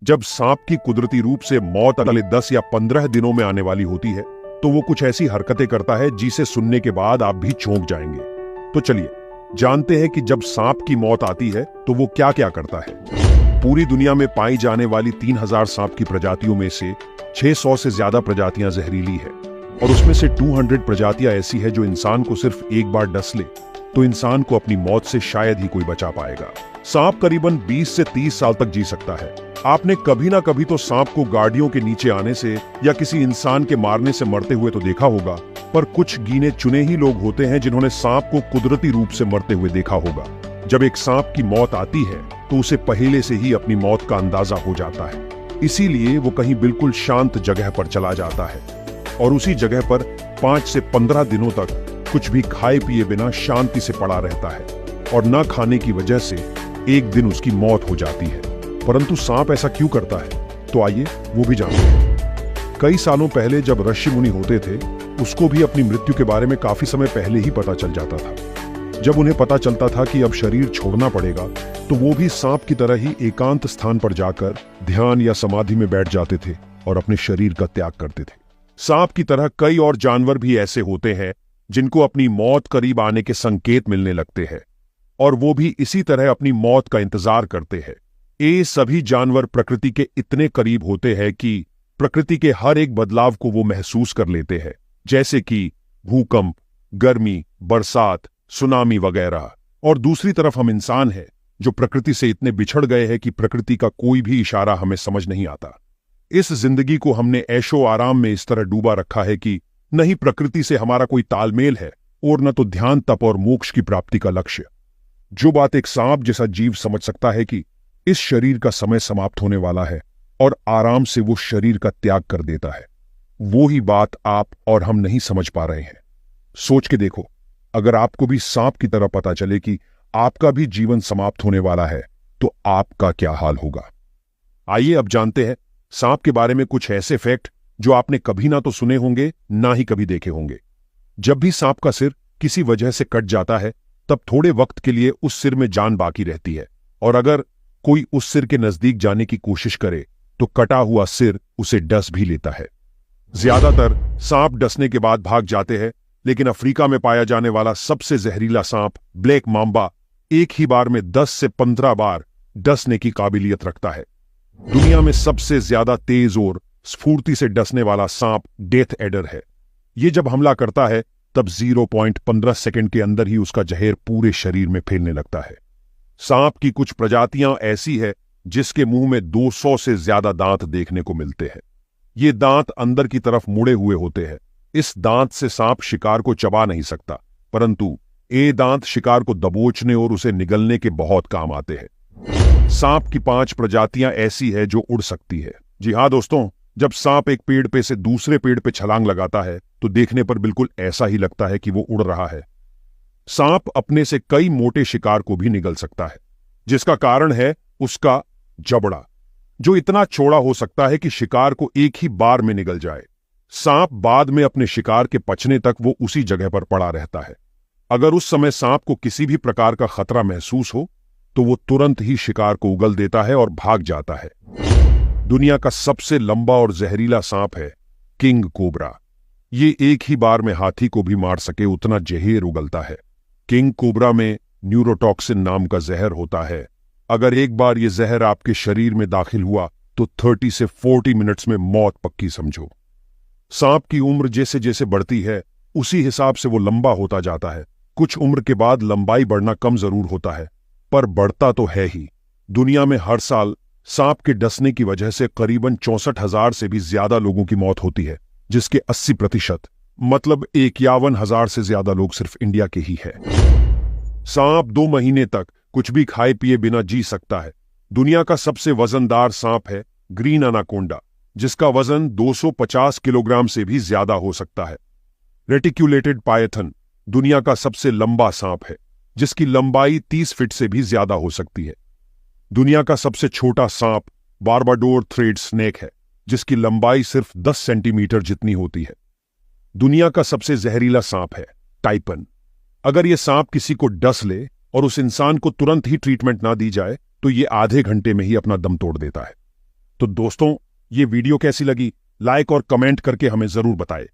जब सांप की कुदरती रूप से मौत अगले 10 या 15 दिनों में आने वाली होती है तो वो कुछ ऐसी हरकतें करता है जिसे सुनने के बाद आप भी चौंक जाएंगे। तो चलिए जानते हैं कि जब सांप की मौत आती है तो वो क्या क्या करता है। पूरी दुनिया में पाई जाने वाली 3000 सांप की प्रजातियों में से 600 से ज्यादा प्रजातियां जहरीली है और उसमें से 200 प्रजातियां ऐसी है जो इंसान को सिर्फ एक बार डस ले तो इंसान को अपनी मौत से शायद ही कोई बचा पाएगा। सांप करीबन 20 से 30 साल तक जी सकता है। आपने कभी ना कभी तो सांप को गाड़ियों के नीचे आने से या किसी इंसान के मारने से मरते हुए तो देखा होगा, पर कुछ गिने चुने ही लोग होते हैं जिन्होंने सांप को कुदरती रूप से मरते हुए देखा होगा। जब एक सांप की मौत आती है तो उसे पहले से ही अपनी मौत का अंदाजा हो जाता है, इसीलिए वो कहीं बिल्कुल शांत जगह पर चला जाता है और उसी जगह पर 5 से 15 दिनों तक कुछ भी खाए पिए बिना शांति से पड़ा रहता है और न खाने की वजह से एक दिन उसकी मौत हो जाती है। परंतु सांप ऐसा क्यों करता है, तो आइए वो भी जानते हैं। कई सालों पहले जब ऋषि मुनि होते थे उसको भी अपनी मृत्यु के बारे में काफी समय पहले ही पता चल जाता था। जब उन्हें पता चलता था कि अब शरीर छोड़ना पड़ेगा तो वो भी सांप की तरह ही एकांत स्थान पर जाकर ध्यान या समाधि में बैठ जाते थे और अपने शरीर का त्याग करते थे। सांप की तरह कई और जानवर भी ऐसे होते हैं जिनको अपनी मौत करीब आने के संकेत मिलने लगते हैं और वो भी इसी तरह अपनी मौत का इंतजार करते हैं। ये सभी जानवर प्रकृति के इतने करीब होते हैं कि प्रकृति के हर एक बदलाव को वो महसूस कर लेते हैं, जैसे कि भूकंप, गर्मी, बरसात, सुनामी वगैरह। और दूसरी तरफ हम इंसान हैं जो प्रकृति से इतने बिछड़ गए हैं कि प्रकृति का कोई भी इशारा हमें समझ नहीं आता। इस जिंदगी को हमने ऐशो आराम में इस तरह डूबा रखा है कि न ही प्रकृति से हमारा कोई तालमेल है और न तो ध्यान, तप और मोक्ष की प्राप्ति का लक्ष्य। जो बात एक सांप जैसा जीव समझ सकता है कि इस शरीर का समय समाप्त होने वाला है और आराम से वो शरीर का त्याग कर देता है, वो ही बात आप और हम नहीं समझ पा रहे हैं। सोच के देखो, अगर आपको भी सांप की तरह पता चले कि आपका भी जीवन समाप्त होने वाला है तो आपका क्या हाल होगा। आइए अब जानते हैं सांप के बारे में कुछ ऐसे फैक्ट जो आपने कभी ना तो सुने होंगे ना ही कभी देखे होंगे। जब भी सांप का सिर किसी वजह से कट जाता है तब थोड़े वक्त के लिए उस सिर में जान बाकी रहती है और अगर कोई उस सिर के नजदीक जाने की कोशिश करे तो कटा हुआ सिर उसे डस भी लेता है। ज्यादातर सांप डसने के बाद भाग जाते हैं, लेकिन अफ्रीका में पाया जाने वाला सबसे जहरीला सांप ब्लैक मांबा एक ही बार में 10 से 15 बार डसने की काबिलियत रखता है। दुनिया में सबसे ज्यादा तेज और स्फूर्ति से डसने वाला सांप डेथ एडर है। ये जब हमला करता है तब 0.15 सेकंड के अंदर ही उसका जहर पूरे शरीर में फैलने लगता है। सांप की कुछ प्रजातियां ऐसी है जिसके मुंह में 200 से ज्यादा दांत देखने को मिलते हैं। ये दांत अंदर की तरफ मुड़े हुए होते हैं। इस दांत से सांप शिकार को चबा नहीं सकता, परंतु ये दांत शिकार को दबोचने और उसे निगलने के बहुत काम आते हैं। सांप की 5 प्रजातियां ऐसी है जो उड़ सकती है। जी हाँ दोस्तों, जब सांप एक पेड़ पे से दूसरे पेड़ पे छलांग लगाता है तो देखने पर बिल्कुल ऐसा ही लगता है कि वो उड़ रहा है। सांप अपने से कई मोटे शिकार को भी निगल सकता है, जिसका कारण है उसका जबड़ा, जो इतना चौड़ा हो सकता है कि शिकार को एक ही बार में निगल जाए। सांप बाद में अपने शिकार के पचने तक वो उसी जगह पर पड़ा रहता है। अगर उस समय सांप को किसी भी प्रकार का खतरा महसूस हो तो वो तुरंत ही शिकार को उगल देता है और भाग जाता है। दुनिया का सबसे लंबा और जहरीला सांप है किंग कोबरा। ये एक ही बार में हाथी को भी मार सके उतना जहर उगलता है। किंग कोबरा में न्यूरोटॉक्सिन नाम का जहर होता है। अगर एक बार ये जहर आपके शरीर में दाखिल हुआ तो 30 से 40 मिनट्स में मौत पक्की समझो। सांप की उम्र जैसे जैसे बढ़ती है उसी हिसाब से वो लंबा होता जाता है। कुछ उम्र के बाद लंबाई बढ़ना कम जरूर होता है, पर बढ़ता तो है ही। दुनिया में हर साल सांप के डसने की वजह से करीबन 64,000 से भी ज्यादा लोगों की मौत होती है, जिसके 80% मतलब 51,000 से ज्यादा लोग सिर्फ इंडिया के ही है। सांप 2 महीने तक कुछ भी खाए पिए बिना जी सकता है। दुनिया का सबसे वजनदार सांप है ग्रीन अनाकोंडा, जिसका वजन 250 किलोग्राम से भी ज्यादा हो सकता है। रेटिक्युलेटेड पायथन दुनिया का सबसे लंबा सांप है, जिसकी लंबाई 30 फीट से भी ज्यादा हो सकती है। दुनिया का सबसे छोटा सांप बार्बाडोर थ्रेड स्नेक है, जिसकी लंबाई सिर्फ 10 सेंटीमीटर जितनी होती है। दुनिया का सबसे जहरीला सांप है टाइपन। अगर यह सांप किसी को डस ले और उस इंसान को तुरंत ही ट्रीटमेंट ना दी जाए तो ये आधे घंटे में ही अपना दम तोड़ देता है। तो दोस्तों, ये वीडियो कैसी लगी, लाइक और कमेंट करके हमें जरूर बताएं।